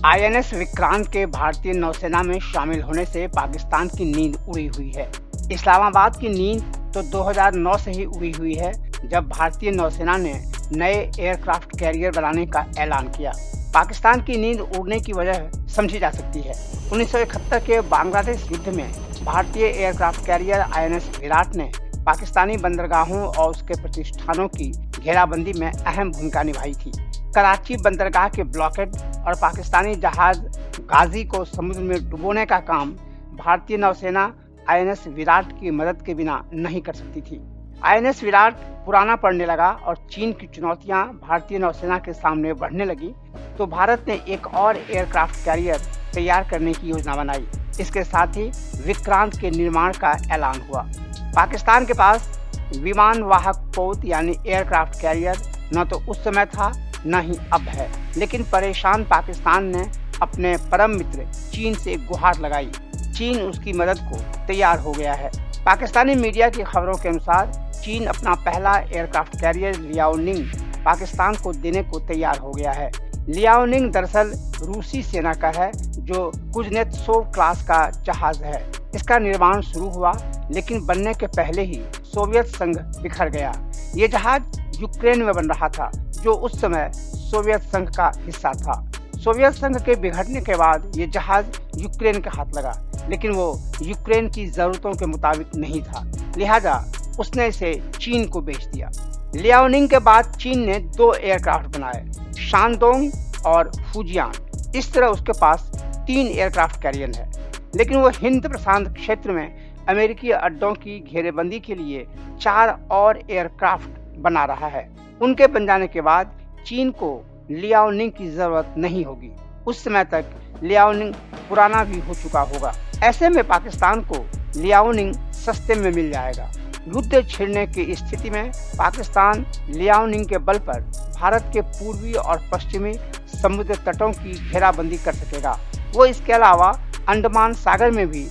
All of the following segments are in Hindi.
आईएनएस विक्रांत के भारतीय नौसेना में शामिल होने से पाकिस्तान की नींद उड़ी हुई है। इस्लामाबाद की नींद तो 2009 से ही उड़ी हुई है, जब भारतीय नौसेना ने नए एयरक्राफ्ट कैरियर बनाने का ऐलान किया। पाकिस्तान की नींद उड़ने की वजह समझी जा सकती है। 1971 के बांग्लादेश युद्ध में भारतीय एयरक्राफ्ट कैरियर आईएनएस विराट ने पाकिस्तानी बंदरगाहों और उसके प्रतिष्ठानों की घेराबंदी में अहम भूमिका निभाई थी। कराची बंदरगाह के ब्लॉकेड और पाकिस्तानी जहाज गाजी को समुद्र में डुबोने का काम भारतीय नौसेना आईएनएस विराट की मदद के बिना नहीं कर सकती थी। आईएनएस विराट पुराना पड़ने लगा और चीन की चुनौतियां भारतीय नौसेना के सामने बढ़ने लगी, तो भारत ने एक और एयरक्राफ्ट कैरियर तैयार करने की योजना बनाई। इसके साथ ही विक्रांत के निर्माण का ऐलान हुआ। पाकिस्तान के पास विमान वाहक पोत यानी एयरक्राफ्ट कैरियर न तो उस समय था न ही अब है, लेकिन परेशान पाकिस्तान ने अपने परम मित्र चीन से गुहार लगाई। चीन उसकी मदद को तैयार हो गया है। पाकिस्तानी मीडिया की खबरों के अनुसार चीन अपना पहला एयरक्राफ्ट कैरियर लियाओनिंग पाकिस्तान को देने को तैयार हो गया है। लियाओनिंग दरअसल रूसी सेना का है, जो कुजनेत्सोव क्लास का जहाज है। इसका निर्माण शुरू हुआ, लेकिन बनने के पहले ही सोवियत संघ बिखर गया। ये जहाज यूक्रेन में बन रहा था, जो उस समय सोवियत संघ का हिस्सा था। सोवियत संघ के बिखरने के बाद ये जहाज यूक्रेन के हाथ लगा, लेकिन वो यूक्रेन की जरूरतों के मुताबिक नहीं था, लिहाजा उसने इसे चीन को बेच दिया। लियाओनिंग के बाद चीन ने 2 एयरक्राफ्ट बनाए, शानडोंग और फुजियान। इस तरह उसके पास 3 एयरक्राफ्ट कैरियर है, लेकिन वो हिंद प्रशांत क्षेत्र में अमेरिकी अड्डों की घेरेबंदी के लिए 4 और एयरक्राफ्ट बना रहा है। उनके बन जाने के बाद चीन को लियाओनिंग की जरूरत नहीं होगी। उस समय तक लियाओनिंग पुराना भी हो चुका होगा। ऐसे में पाकिस्तान को लियाओनिंग सस्ते में मिल जाएगा। युद्ध छिड़ने की स्थिति में पाकिस्तान लियाओनिंग के बल पर भारत के पूर्वी और पश्चिमी समुद्र तटों की घेराबंदी कर सकेगा। वो इसके अलावा अंडमान सागर में भी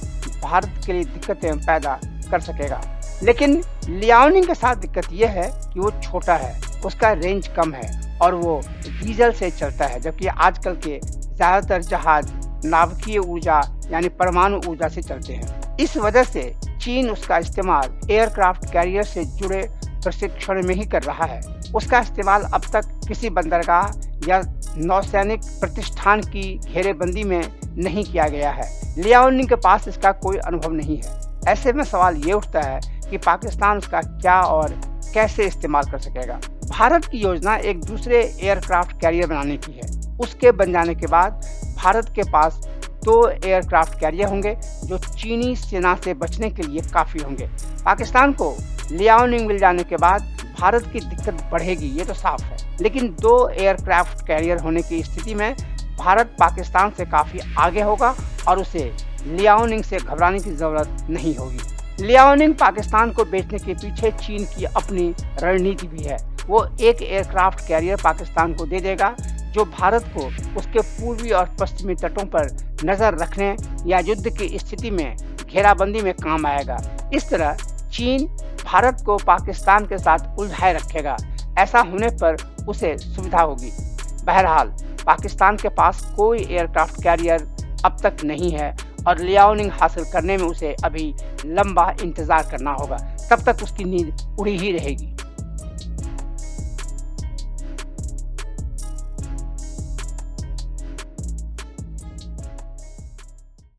भारत के लिए दिक्कतें पैदा कर सकेगा। लेकिन लियाओनिंग के साथ दिक्कत यह है कि वो छोटा है, उसका रेंज कम है और वो डीजल से चलता है, जबकि आजकल के ज्यादातर जहाज नाभिकीय ऊर्जा यानी परमाणु ऊर्जा से चलते हैं। इस वजह से चीन उसका इस्तेमाल एयरक्राफ्ट कैरियर से जुड़े प्रशिक्षण में ही कर रहा है। उसका इस्तेमाल अब तक किसी बंदरगाह या नौसैनिक प्रतिष्ठान की घेरेबंदी में नहीं किया गया है। लियाओनिंग के पास इसका कोई अनुभव नहीं है। ऐसे में सवाल ये उठता है कि पाकिस्तान उसका क्या और कैसे इस्तेमाल कर सकेगा। भारत की योजना एक दूसरे एयरक्राफ्ट कैरियर बनाने की है। उसके बन जाने के बाद भारत के पास 2 एयरक्राफ्ट कैरियर होंगे, जो चीनी सेना से बचने के लिए काफी होंगे। पाकिस्तान को लियाओनिंग मिल जाने के बाद भारत की दिक्कत बढ़ेगी, ये तो साफ है, लेकिन 2 एयरक्राफ्ट कैरियर होने की स्थिति में भारत पाकिस्तान से काफी आगे होगा और उसे लियाओनिंग से घबराने की जरूरत नहीं होगी। लियाओनिंग पाकिस्तान को बेचने के पीछे चीन की अपनी रणनीति भी है। वो एक एयरक्राफ्ट कैरियर पाकिस्तान को दे देगा, जो भारत को उसके पूर्वी और पश्चिमी तटों पर नजर रखने या युद्ध की स्थिति में घेराबंदी में काम आएगा। इस तरह चीन भारत को पाकिस्तान के साथ उलझाए रखेगा। ऐसा होने पर उसे सुविधा होगी। बहरहाल पाकिस्तान के पास कोई एयरक्राफ्ट कैरियर अब तक नहीं है और लियाओनिंग हासिल करने में उसे अभी लंबा इंतजार करना होगा। तब तक उसकी नींद उड़ी ही रहेगी।